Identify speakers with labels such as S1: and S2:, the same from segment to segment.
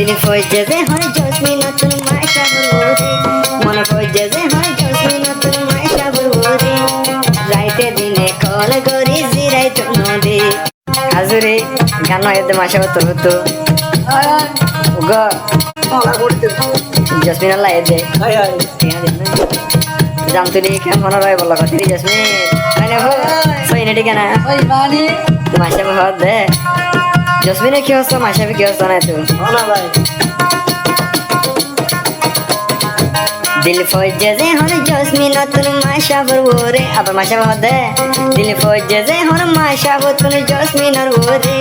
S1: দিন ফজে যে হয় জসমি নতুন মাসা বলরে মন ফজে যে হয় জসমি নতুন মাসা বলরে রাইতে দিনে কল করি জিরাই তো নদী হাজুরে গান এতে মাসা হতো হতো উগ জসমিন আল্লাহ এদে জাম তুলি কেন মনে রয় বলা কথা জসমিন মানে হো সইনে ঠিক না মাসা হদ দে জসমিনে কি হচ্ছে মাসা কি হচ্ছে না তুই না ভাই দিল ফজে যে হর জসমিন নতুন মাসা বলরে আবার মাসা হদ দে দিল ফজে যে হর মাসা নতুন জসমিন ওরে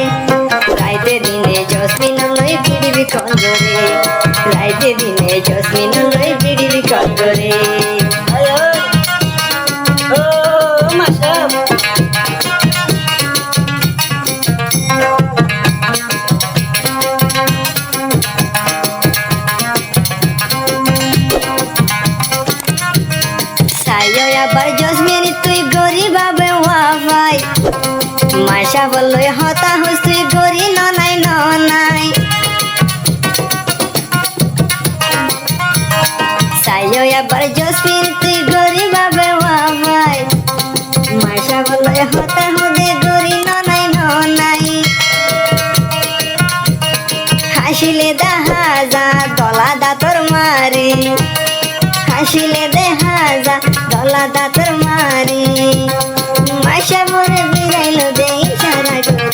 S1: রাইতে দিনে জসমিন লই বিড়ি কঞ্জরে রাইতে দিনে জসমিন লই বিড়ি কঞ্জরে ও মাসা সাইও আবার জসমিন তুই গরিব আবে ওয়াফাই মাসা বলই হতা হস তুই গরি ননাই ননাই সাইও আবার জসমিন তুই গরিব আবে ওয়াফাই মাসা বলই হতা হদে গরি ননাই ননাই হাসিলে দেখা যা দলা দাতর মারি হাসিলে দেখা যা দলা দাতর মারি মাসা মরে বিরাইলো দে ইশারা করে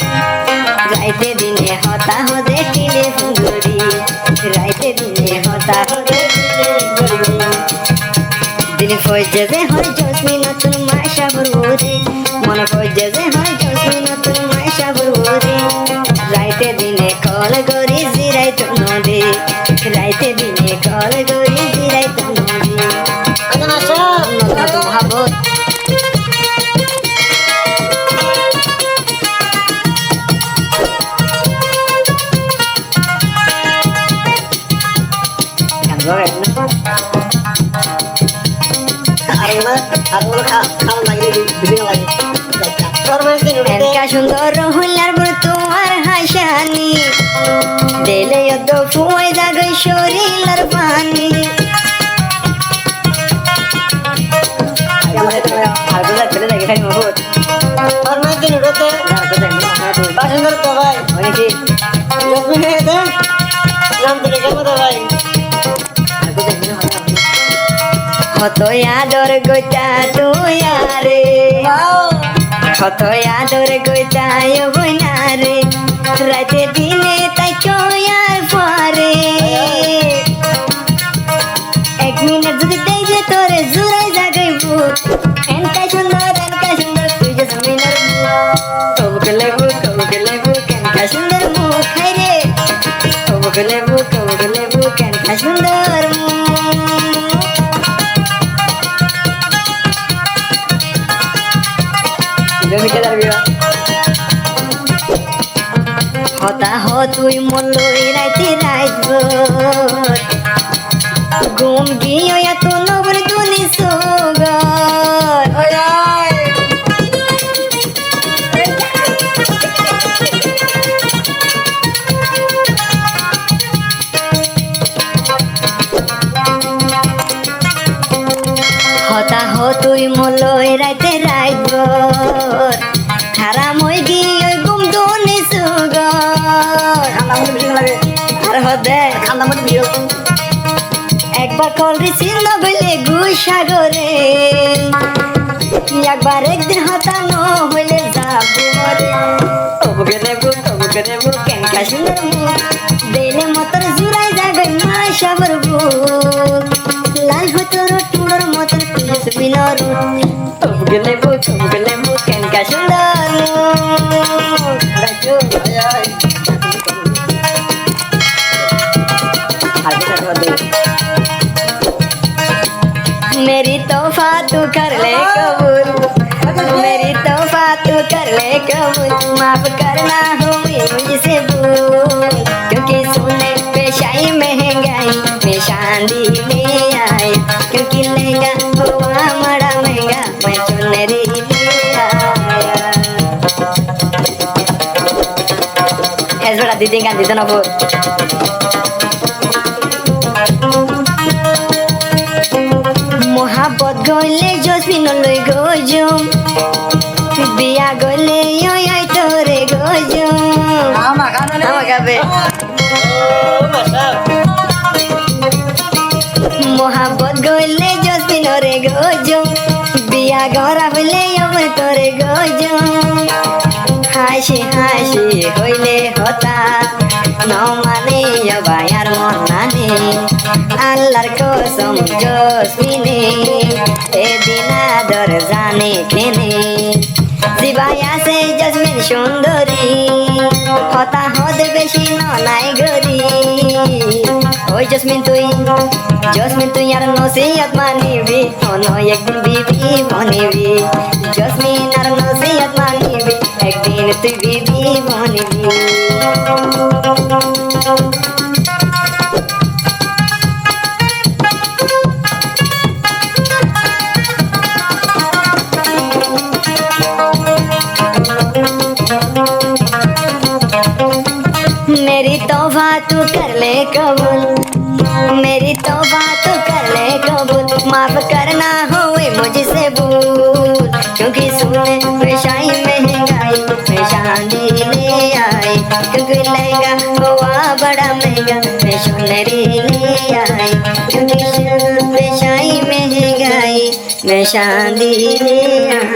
S1: রাইতে দিনে হতা হদে টেলিফোন করি রাইতে দিনে হতা হদে দিন ফজে যে হয় জসমি নতুন মাসা বলরে মন ফজে যে হয় জসমি নতুন মাসা বলরে রাইতে দিনে কল করি জিরাই তো নদী রাইতে দিনে কল করি জিরাই তো নদী মাসা নতুন মহাবত সুন্দর হইলার বড় তোমার হাসানি দেলে তো ফুয়াই জাগে শরীরের পানি হত আদর গোটা তুই আরে হত আদর গোটা বইনা রে রাতে দিনে তাই চয়ার পরে এক মিনিট যদি দেই যে তোরে জুড়াই জাগাইব এনকা সুন্দর তুই যে জমিনের কবকে লেবু কেনকা সুন্দর মুখ খাই রে কবকে লেবু কেনকা সুন্দর হতা হ তুই মল্লই রাইতে রাইব ঘুম গিয়ে এত নবর তুনি সুগর হতা হ তুই মল্লই রাইতে রাইব হারাম হয়ে গিয়ে ঘুম তুনি সুগর আর হদে একবার কল রিসিভ বলে গুসাগরে একবার একদিন হতানো হইলে যাবো মরে কবুকে দেবো কেনকা সুন্দর মুখ দেলে মতর জুড়াই যাবে মাসা বুক লাল হতর টুড়োর মতন পুলিশ বিনর কবুকে দেবো কেনকা সুন্দর मेरी तोहफा तू कर ले कबूल मेरी तोहफा तू कर ले कबूल माफ करना हुई मुझसे भूल क्योंकि सोने पे शाही महंगाई में शादी में आई क्योंकि लहंगा हुआ बड़ा महंगा मैं चुनरी ले आया দিতে গান দিতে না বল মহাবত গলে জসমিন লই গজম বিয়া গলে ওই ওই তোরে গজম আমাকে মহাবত গলে জসমিন রে গজম বিয়া গরা হইলে আমার তোরে গজম হাসি হাসি হইলে হতা ন মানে বায়ার মন মানে আল্লাহর কসম জসমিনে এদিন আদর জানে কেনে জিবাই আছে জসমিন সুন্দরী হতা হতে বেশি নাই গরি ওই জসমিন তুই আর নসিহত মানিবি অন একদিন বিবি বনিবি জসমিন আর নসিহত মানিবি একদিন তুই বিবি বনিবি मेरी तौबा तू कर ले कबूल मेरी तौबा तू कर ले कबूल माफ करना होए मुझसे भूल क्योंकि सुने पेशाई महंगाई मैं शादी ले आई क्योंकि लहंगा हुआ बड़ा महंगा मैं सुनरी ले आई क्योंकि पेशाई महंगाई मैं शादी ले आई